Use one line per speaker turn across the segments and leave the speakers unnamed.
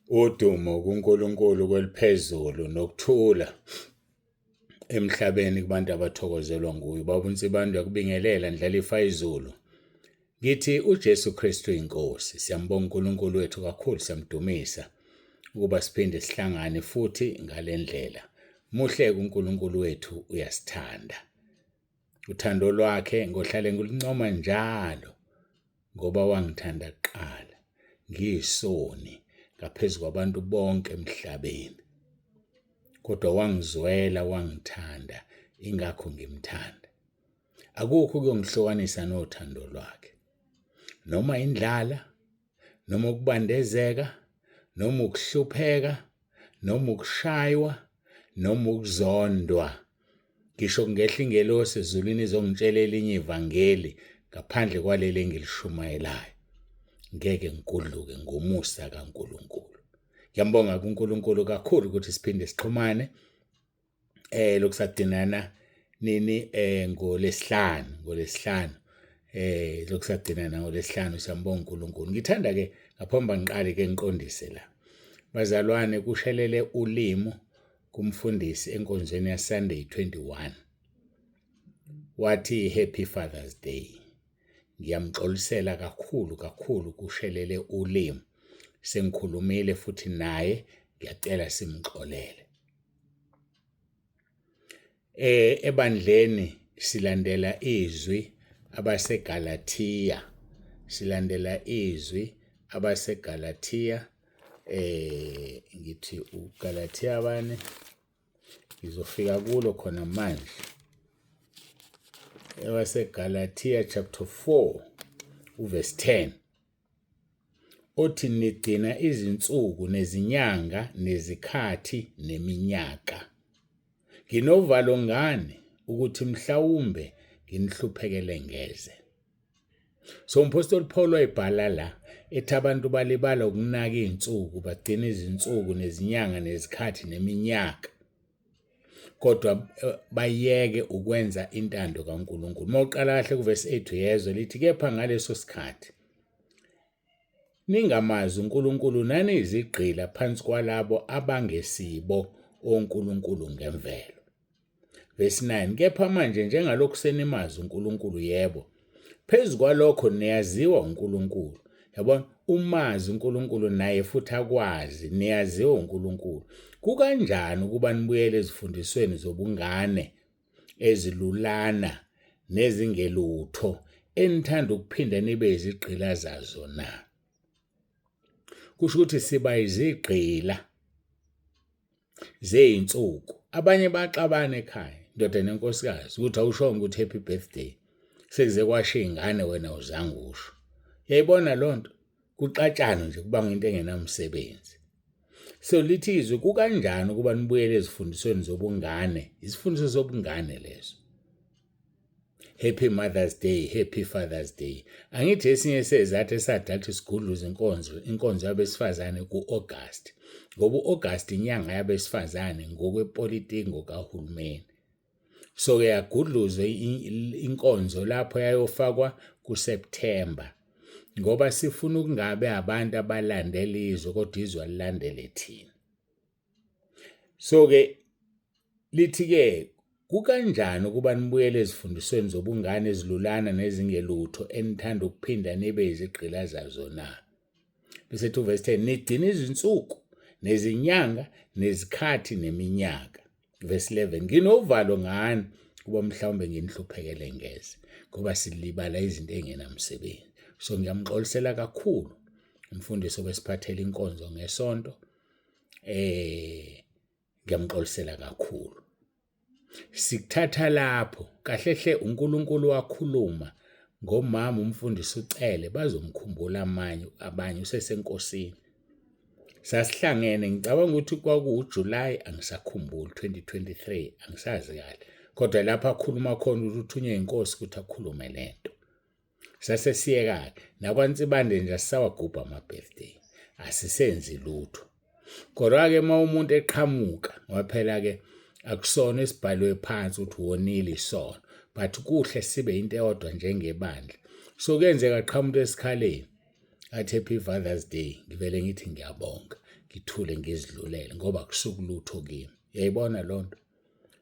Udumo kuNkulunkulu kweliphezulu nokuthula emhlabeni kubantu abathokozelwa nguye. Baba uNsibande uyakubingelela ndlalifa izulu. Ngithi uJesu Kristu inkosi. Siyambonga uNkulunkulu wethu kakhulu, siyamdumisa ukuba siphinde sihlangane futhi ngale ndlela. Muhle uNkulunkulu wethu, uyasithanda. Uthando lwakhe ngohlale ngilincoma njalo ngoba wangithanda kuqala ngiyisoni ngaphezu kwabantu bonke emhlabeni. Kodwa wangizwela, wangithanda, ingakho ngimthanda. Akukho ukuyongihlukanisa nothando lwakhe. Noma indlala, noma ukubandezeka, noma ukuhlupheka, noma ukushaywa, noma ukuzondwa. Ngisho kungehla ingelosi ezulwini izongitshela elinye ivangeli ngaphandle kwaleli engilishumayelayo, ngeke ngigudluke ngomusa kaNkulunkulu. Ngiyambonga kuNkulunkulu kakhulu ukuthi siphinde sixhumane lokusagcinana nini ngolesihlanu lokusagcinana ngolesihlanu. Siyambonga uNkulunkulu. Ngithanda ke ngaphambi ngiqale ke ngiqondise la. Bazalwane, kushelele ulimo kumfundisi enkonzweni ya Sunday 21. Wathi Happy Father's Day. Ngiyamxolisela kakhulu kushelele ulimo. Sengikhulumile futhi naye, ngiyacela simxolele. Ebandleni silandela izwi abaseGalathiya. Ngithi uGalathiya bani? Ngizofika kulo khona manje. EwaseGalathiya chapter 4 uverse 10. Othi nigcina izinsuku nezinyanga nezikhathi neminyaka. Nginovalo ngani ukuthi mhlawumbe nginihluphekele ngeze. So umpostoli Paul wayibhala la ethi abantu balibala ukunaka izinsuku, bagcina izinsuku nezinyanga nezikhathi neminyaka, kodwa bayeke ukwenza intando kaNkulunkulu. Mawuqala kahle kuverse 8 uyezwe lithi, kepha ngaleso sikhathi ningamazi uNkulunkulu naniyizigqila phansi kwalabo abangesibo onkulunkulu ngemvelo. Verse 9, kepha manje njengalokhu senimazi uNkulunkulu, yebo, phezu kwalokho niyaziwa uNkulunkulu. Yabona, umazi uNkulunkulu naye futhi akwazi, niyaziwa uNkulunkulu. Kukanjani ukuba nibuyele ezifundisweni zobungane ezilulana nezingelutho enithanda ukuphinda nibe izigqila zazo na? Kusho ukuthi siba izigqila zeyinsuku. Abanye baxabana ekhaya, indoda nenkosikazi, ukuthi awushongo ukuthi happy birthday, sekuze kwashiya ingane wena uzange usho. Yayibona loo nto? Kuxatshana nje, kubanga into engenamsebenzi. So lithi izwi, kukanjani ukuba nibuyele ezifundisweni zobungane? Izifundiso zobungane lezo. Happy Mother's Day, Happy Father's Day. Angithi esinye sezathu esadathi sigudluza inkonzo yabesifazane ku-August. Ngoba u-August inyanga yabesifazane ngokwepolitiki ngokahulumeni. So yagudluzwe inkonzo lapho yayofakwa kuSeptember. Ngoba sifuna ukungabe abantu abalandela izwe kodwa izwe alilandele thina. So lithi kukanjani ukuba nibuyele ezifundisweni zobungane ezilulana nezingelutho enithanda ukuphinda nibe izigqila zazo na? Bese ethi uverse 10, nigcina izinsuku nezinyanga nezikhathi neminyaka. Verse 11, nginovalo ngani kuba mhlawumbe nginihluphekele ngeze, ngoba silibala izinto engenamsebenzi. So ngiyamxolisela kakhulu umfundisi obesiphathela inkonzo ngesonto. Ngiyamxolisela kakhulu. Sikuthatha lapho kahlehle uNkulunkulu wakhuluma ngomama umfundisi uCele, bazomkhumbula abanye usesenkosini. Sasihlangene, ngicabanga ukuthi kwakuJuly, angisakhumbuli, 2023, angisazi kahle. Kodwa lapha akhuluma khona ukuthi uthunywe inkosi ukuthi akhulume lento. Sasesiyeka nakwaNsibande nje asawagubha ama-birthday. Asisenzi lutho. Kodwa-ke uma umuntu eqhamuka, waphela-ke akusona esibhalwe phansi ukuthi wonile isono, but kuhle sibe into eyodwa njengebandla. So kuyenzeka qhamuka esikhaleni athi Happy Father's Day, ngivele ngithi ngiyabonga. ngithule ngizidlulele ngoba kusukulutho kimi. Uyayibona lonto?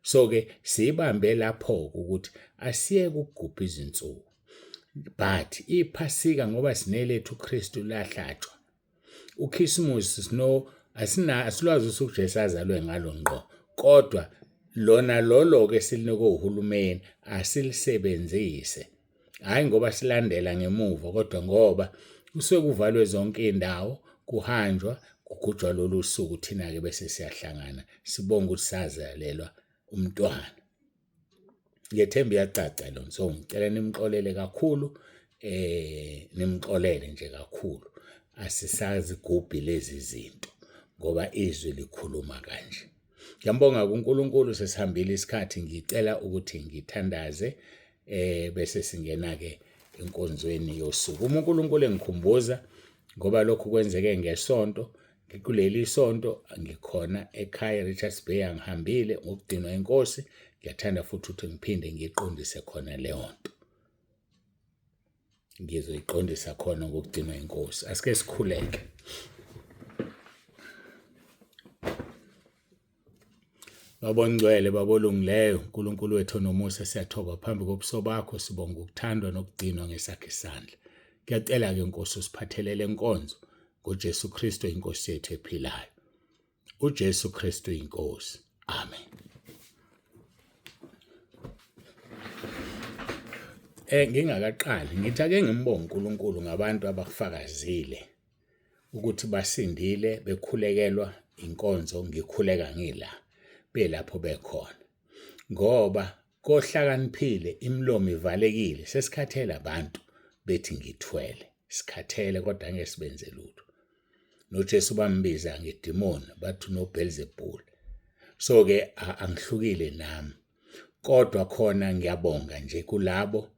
So-ke siyibambe lapho-ke ukuthi asiyeke ukugubha izinsuku. But iphasika ngoba sinelethu uKristu lahlatshwa. uKhisimusi asilwazi usuku Jesu azalwe ngalo ngqo. Kodwa lona lolo-ke silinikwe uhulumeni asilisebenzise. Hhayi ngoba silandela ngemuva, kodwa ngoba kusuke kuvalwe zonke indawo, kuhanjwa, kugujwa lolu suku, thina-ke bese siyahlangana sibonga ukuthi sazalelwa umntwana. Ngiyethemba iyacaca lo. So ngicela nimxolele kakhulu, nimxolele nje kakhulu. Asisazigubhi lezi zinto ngoba izwi likhuluma kanje. Ngiyambonga kuNkulunkulu, sesihambile isikhathi. Ngicela ukuthi ngithandaze bese singena-ke enkonzweni yosuku. uNkulunkulu engikhumbuza ngoba lokhu kwenzeke ngesonto, kuleli sonto ngikhona ekhaya Richards Bay, angihambile ngokudinwa inkosi. Ngiyathanda futhi ukuthi ngiphinde ngiyiqondise khona leyo nto. Ngizoyiqondisa khona ngokudinwa inkosi. Asike sikhuleke. Baba ongcwele, Baba olungileyo, uNkulunkulu wethu nomusa, siyathoba phambi kobuso bakho, sibonga ukuthandwa nokugcinwa ngesakhe isandla. Ngiyacela-ke Nkosi usiphathelele enkonzo ngoJesu Kristu inkosi yethu ephilayo. uJesu Kristu inkosi. Amen. Ngingakaqali ngithi ake ngimbonge uNkulunkulu ngabantu abakufakazile ukuthi basindile, bekhulekelwa inkonzo, ngikhuleka ngila belapho bekhona. Ngoba kohlakaniphile imilomo ivalekile, sesikhathele abantu bethi ngithwele. Sikhathele kodwa angeke sibenze lutho. noJesu bambiza ngedimoni, bathi noBelzebul. So-ke angihlukile nami, kodwa khona ngiyabonga nje kulabo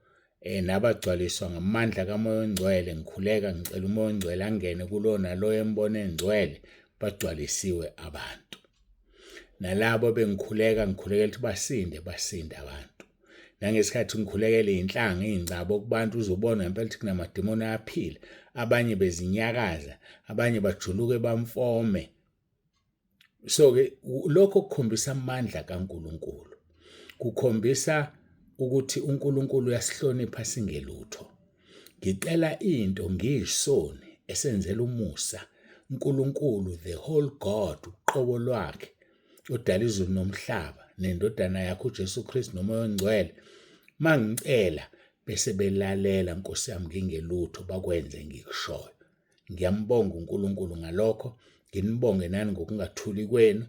nabagcwaliswa ngamandla kaMoya oNgcwele. Ngikhuleka ngicela uMoya oNgcwele angene kulona loyo embone engcwele, bagcwalisiwe abantu. Nalabo bengikhuleka ukuthi basinde abantu. Nangesikhathi ngikhulekela iy'nhlanga iy'ngcabo kubantu, uzobona ngempela ukuthi kunamadimoni ayaphila. Abanye bezinyakaza, abanye bajuluke bamfome. So-ke lokho kukhombisa amandla kaNkulunkulu. Kukhombisa ukuthi uNkulunkulu uyasihlonipha singelutho. Ngicela into ngiyisoni esenzela umusa uNkulunkulu, the whole God, uqobo lwakhe odala izulu nomhlaba, nendodana yakhe uJesu Kristu noMoya oNgcwele. Mangicela bese belalela, Nkosi yami, ngingelutho, bakwenze ngikushoyo. Ngiyambonga uNkulunkulu ngalokho. Nginibonge nani ngokungathuli kwenu.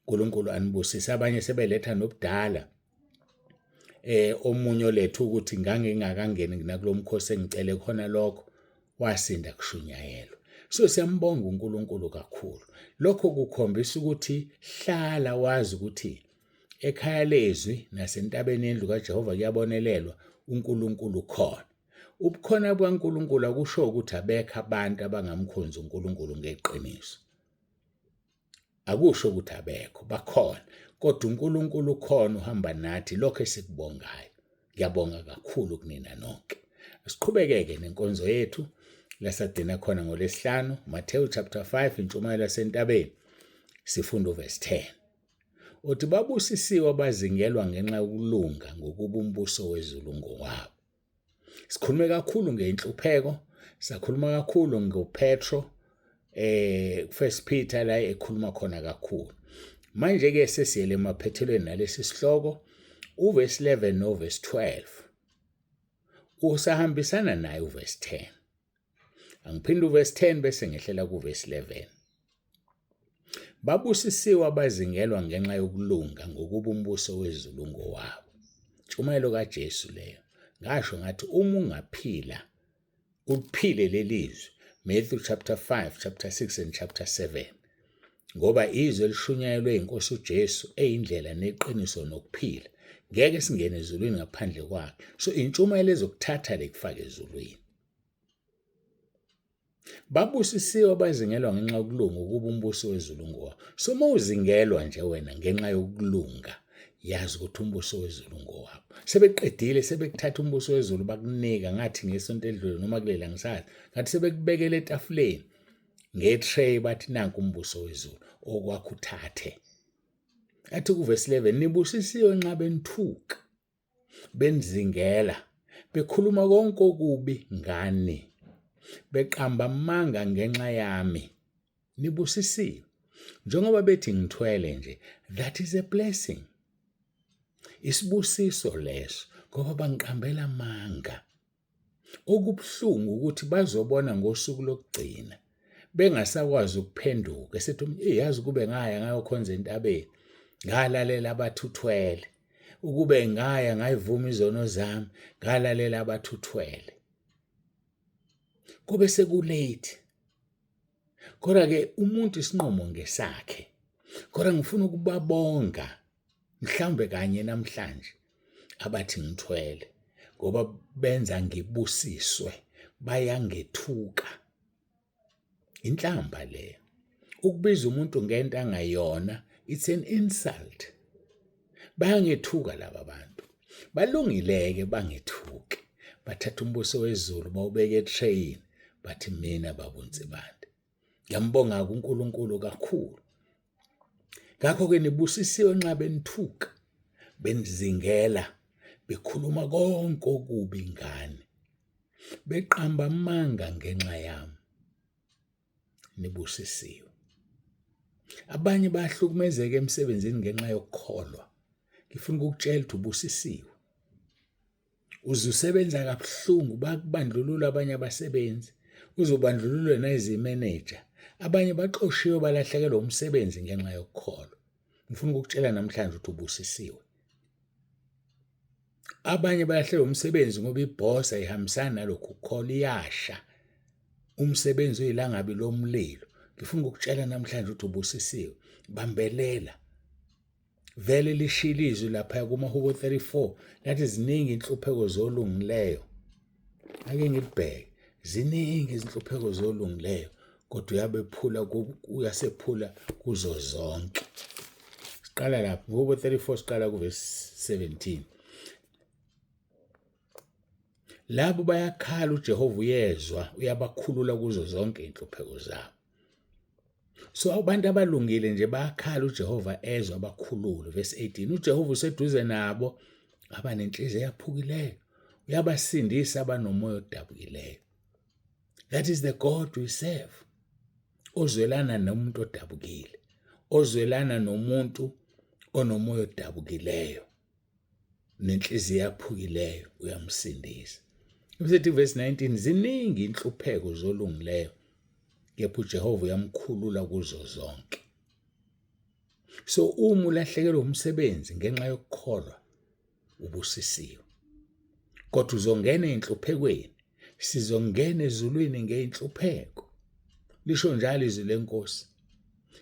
uNkulunkulu anibusise. Abanye sebeletha nobudala. Omunye oletha ukuthi ngingakangeni nakulo mkhosi engicele khona lokho, wasinda kushunyayelwa. So siyambonga uNkulunkulu kakhulu. Lokho kukhombisa ukuthi hlala wazi ukuthi ekhaya lezwi nasentabeni yendlu kaJehova kuyabonelelwa, uNkulunkulu khona. Ubukhona bukaNkulunkulu akusho ukuthi abekho abantu abangamkhonzi uNkulunkulu ngeqiniso. Akusho ukuthi abekho, bakhona. Kodwa uNkulunkulu ukhona, uhamba nathi, lokho esikubongayo. Ngiyabonga kakhulu kunina nonke. Asiqhubeke-ke nenkonzo yethu lasadina khona ngoLwesihlanu, Mateyu chapter 5, intshumayelo yasentabeni, sifunda uverse 10. Uthi babusisiwe abazingelwa ngenxa yokulunga ngokuba umbuso wezulu ngowabo. Sikhulume kakhulu ngey'nhlupheko, sakhuluma kakhulu ngoPetro, 1 Peter la ekhuluma khona kakhulu. Manje-ke sesiyele emaphethelweni nalesi sihloko, uverse 11 noverse 12. Usahambisana naye uverse 10. Angiphinde uverse 10 bese ngehlela kuverse 11. Babusisiwe abazingelwa ngenxa yokulunga ngokuba umbuso wezulu ngowabo. Intshumayelo kaJesu leyo. Ngasho ngathi uma ungaphila, uphile lelizwi. Matthew chapter 5, chapter 6 and chapter 7. Ngoba izwi elishunyayelwe inkosi uJesu eyindlela neqiniso nokuphila. Ngeke singene ezulwini ngaphandle kwakhe. So intshumayelo ezokuthatha lekufaka ezulwini. Babusisiwe abazingelwa ngenxa yokulunga ukuba umbuso wezulu ngowabo. So uma uzingelwa nje wena ngenxa yokulunga, yazi ukuthi umbuso wezulu ngowabo. Sebeqedile, sebekuthatha umbuso wezulu bakunika ngathi ngesonto edlule noma kulela ngisazi. Ngathi sebekubekela etafuleni. ngetray bathi nanku umbuso wezulu okwakho uthathe. Athi kuvesi 11 nibusisiwe nxa benithuka benizingela bekhuluma konke okubi ngani beqamba amanga ngenxa yami. Nibusisiwe njengoba bethi ngithwele nje. That is a blessing. Isibusiso leso ngoba bangiqambela amanga. Okubuhlungu ukuthi bazobona ngosuku lokugcina bengasakwazi ukuphenduka esethi yazi kube ngaya ngayokhonza entabeni ngalalela abathuthwele, ukube ngaya ngayivuma izono zami ngalalela abathuthwele. Kube sekulate. Kodwa ke umuntu isinqumo ngesakhe. Kodwa ngifuna ukubabonga mhlawumbe kanye namhlanje abathi ngithwele ngoba benza ngibusiswe, bayangethuka. Inhlamba le. Ukubiza umuntu ngento angayona, it's an insult. Bayangethuka laba bantu. Balungileke bangethuki. Bathatha umbuso wezulu bawubeka etrain bathi mina babunzi bande. Ngiyambonga uNkulunkulu kakhulu. Ngakho ke nibusisiwe nxa benithuka, benizingela, bekhuluma konke okubi ngani. Beqamba amanga ngenxa yami. Nibusisiwe. Abanye bayahlukumezeka emsebenzini ngenxa yokukholwa. Ngifuna ukukutshela ukuthi ubusisiwe. Uzusebenza kabuhlungu bakubandlulula abanye abasebenzi. Uzobandlululwe nezimanager. Abanye baxoshiwe balahlekelwa umsebenzi ngenxa yokukholwa. Ngifuna ukukutshela namhlanje ukuthi ubusisiwe. Abanye balahlekelwa umsebenzi ngoba iboss ayihambisani nalokhu ukukholwa iyasha. Umsebenzi uyilangabi lomlilo. Ngifuna ukukutshela namhlanje ukuthi ubusisiwe. Bambelela. Vele lishilizwe lapha kumaHubo 34 lathi ziningi inhlupheko zolungileyo. Ake ngibheke. Ziningi izinhlupheko zolungileyo kodwa uyasephula kuzo zonke. Siqala lapha ngoHubo 34 siqala kuverse 17. Labo bayakhala uJehova uyezwa, uyabakhulula kuzo zonke inhlupheko zabo. So abantu abalungile nje bayakhala uJehova ezwa abakhulule. Verse 18 uJehova useduze nabo abanenhliziyo eyaphukileyo, uyabasindisa abanomoya odabukileyo. That is the God we serve. Ozwelana nomuntu odabukile, ozwelana nomuntu onomoya odabukileyo, nenhliziyo eyaphukileyo uyamsindisa. Usethi verse 19 ziningi inhlupheko zolungileyo kepha uJehova uyamkhulula kuzo zonke. So uma ulahlekelwe umsebenzi ngenxa yokukholwa ubusisiwe. Kodwa uzongena enhluphekweni, sizongena ezulwini ngeinhlupheko. Lisho njalo izwi lenkosi.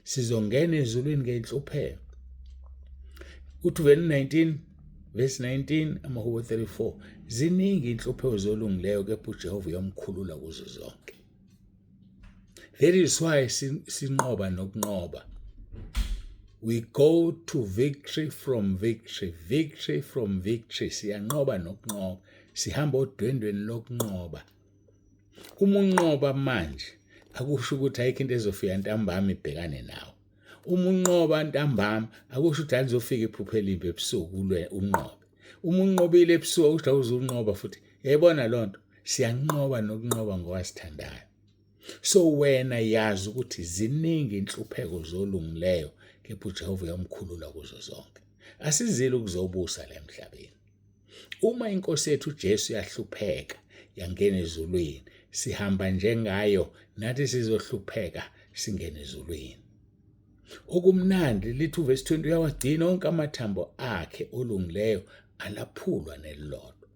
Sizongena ezulwini ngeinhlupheko. Uthi verse 19 amaHubo 34 ziningi inhlupheko zolungileyo kepha uJehova uyamkhulula kuzo zonke. That is why sinqoba nokunqoba. We go to victory from victory, victory from victory. Siyanqoba nokunqoba. Sihamba odwendweni lokunqoba. Uma unqoba manje akusho ukuthi ayikho into ezofika ntambama ibhekane nawe. Uma unqoba ntambama akusho ukuthi alizofika iphupho elimbi ebusuku unqobe. Uma unqobile ebusuku akusho awuzunqoba futhi. Yayibona lonto. Siyanqoba nokunqoba ngowasithandayo. So wena yazi ukuthi ziningi inhlupheko zolungileyo kepha uJehova uyamkhulula kuzo zonke. Asizile ukuzobusa la emhlabeni. Uma inkosi yethu uJesu yahlupheka yangena ezulwini, sihamba njengayo nathi sizohlupheka singene ezulwini. Okumnandi lithi uverse 20 uyawagcina onke amathambo akhe olungileyo alaphulwa nelilodwa.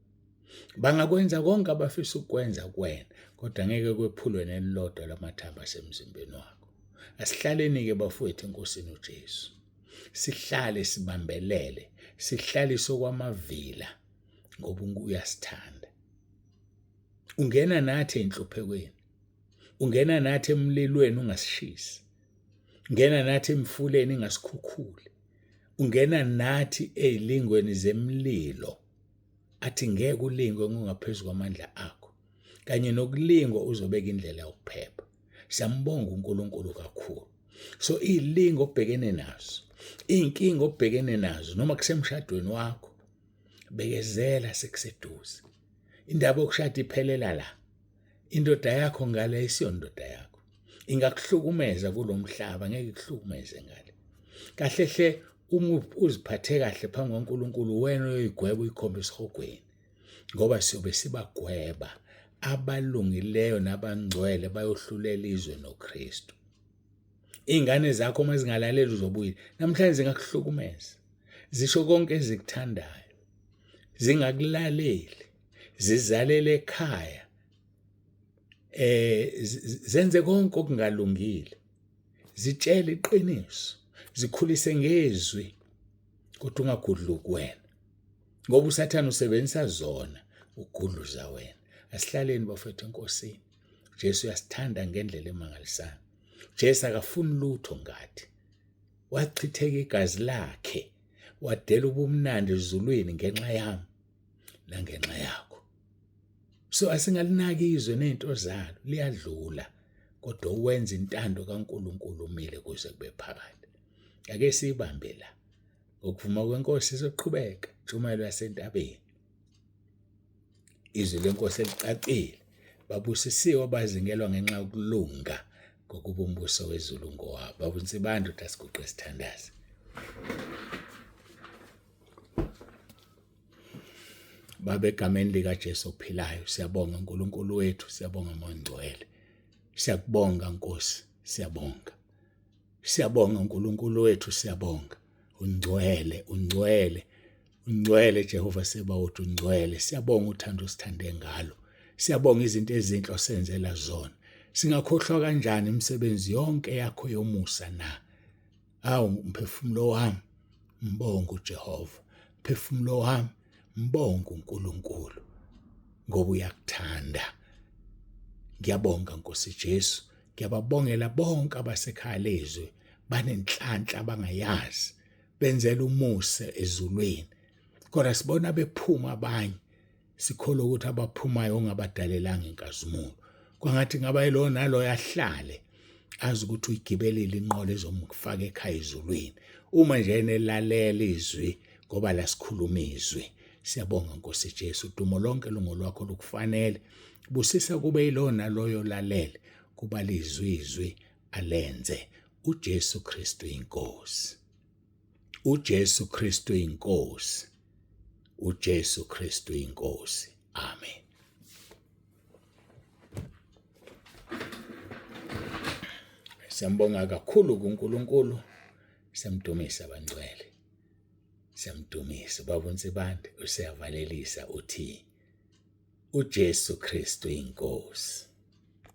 Bangakwenza konke abafisa ukwenza kuwena kodwa ngeke kwephulwe nelilodwa lamathambo asemzimbeni wakho. Asihlaleni ke bafowethu enkosini uJesu. Sihlale sibambelele, sihlale sokwamavila ngoba uyasithanda. Ungena nathi enhluphekweni. Ungena nathi emlilweni ungasishisi. Ungena nathi emfuleni ingasikhukhuli. Ungena nathi ezilingweni zemlilo. Athi ngeke ulingwe ngokungaphezulu kwamandla akho. Kanye nokulingwa uzobeka indlela yokuphepha. Siyambonga uNkulunkulu kakhulu. So ilingo obhekene nazo, inkinga obhekene nazo noma kusemshadweni wakho, bekezela sekuseduze. Indaba yokushada iphelela la. Indoda yakho ngale isiyo indoda yakho. Ingakuhlukumeza kulomhlaba, ngeke ikuhlukumeze ngale. Kahle hle uma uziphathe kahle phambi kaNkulunkulu, wena uyigweba uyikhomba esihogweni, ngoba siyobe sibagweba abalungileyo nabangcwele bayohlulela izwe noKristu. Ingane zakho uma zingalaleli uzobuyile namhlanje zingakuhlukumeza, zisho konke ezikuthandayo, zingakulaleli, zizalele ekhaya, zenze konke okungalungile, zitshele iqiniso, zikhulise ngezwi, kodwa ungagudluki wena, ngoba uSathane usebenzisa zona ukugudluza wena. Asihlaleni bafethu eNkosini. Jesu uyasithanda ngendlela emangalisayo. Jesu akafuni lutho ngathi. Wachitheka igazi lakhe, wadela ubumnandi ezulwini ngenxa yami nangenxa yakho. So asingalinaki izwe nezinto zalo, liyadlula, kodwa uwenza intando kaNkulunkulu umile kuze kube phakade. Ake sibambe la. Ngokuvuma kweNkosi sizoqhubeka intshumayelo yasentabeni. Izwi leNkosi elicacile, babusisiwe abazingelwa ngenxa yokulunga ngokuba umbuso wezulu ngowabo. Babunsibanda uDasiguqe Sithandazi. Baba, egameni likaJesu ophilayo, siyabonga uNkulunkulu wethu, siyabonga Mangcwele. Siyakubonga Nkosi, siyabonga. Siyabonga uNkulunkulu wethu, siyabonga. Ungcwele, ungcwele, ungcwele Jehova Sebawothi, ungcwele. Siyabonga uthando osithande ngalo. Siyabonga izinto ezinhle osenzela zona. Singakhohlwa kanjani imisebenzi yonke yakho yomusa na? Awu umphefumulo wami, mbonga uJehova. Umphefumulo wami, mbonga uNkulunkulu, ngoba uyakuthanda. Ngiyabonga Nkosi Jesu, ngiyababongela bonke abasekhaya lezwe, banenhlanhla abangayazi, benzela umusa ezulwini. Kodwa sibona bephuma abanye, sikholwa ukuthi abaphumayo ongabadalelanga inkazimulo. Kwangathi ngaba yilo nalo yahlale azi ukuthi uyigibelile inqola ezomfaka ekhaya ezulwini. Uma nje enelalela izwi ngoba lasikhuluma izwi. Siyabonga Nkosi Jesu, udumo lonke lungolwakho lukufanele. Busisa kube yilo naloyo lalele, kuba lizwi alenze. uJesu Kristu inkosi. uJesu Kristu inkosi. uJesu Kristu inkosi. Amen. Siyambonga kakhulu kuNkulunkulu, siyamdumisa abangcwele. Siyamdumisa Baba uNsibande, usiyavalelisa uthi uJesu Kristu inkosi.